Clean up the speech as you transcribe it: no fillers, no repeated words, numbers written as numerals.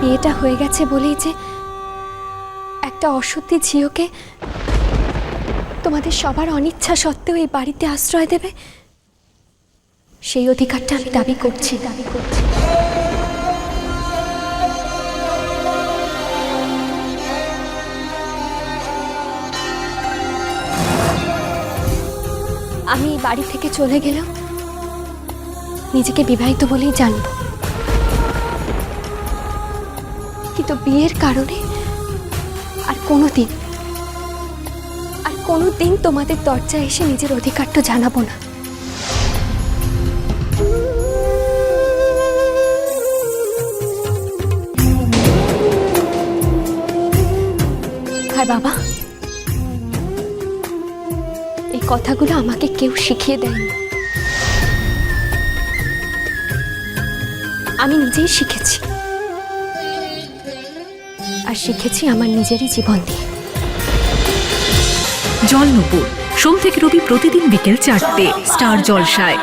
বিয়েটা হয়ে গেছে বলেই যে একটা অসতী ঝিওকে তোমাদের সবার অনিচ্ছা সত্ত্বেও এই বাড়িতে আশ্রয় দেবে, সেই অধিকারটা আমি দাবি করছি। আমি এই বাড়ি থেকে চলে গেলেও নিজেকে বিবাহিত বলেই জানব, কিন্তু বিয়ের কারণে আর কোনোদিন তোমাদের দরজায় এসে নিজের অধিকারটা জানাবো না। আর বাবা, এই কথাগুলো আমাকে কেউ শিখিয়ে দেয়নি, আমি নিজেই শিখেছি, আর শিখেছি আমার নিজেরই জীবন দিয়ে। জল নূপুর, সোম থেকে রবি প্রতিদিন বিকেল 4টে, স্টার জলসায়।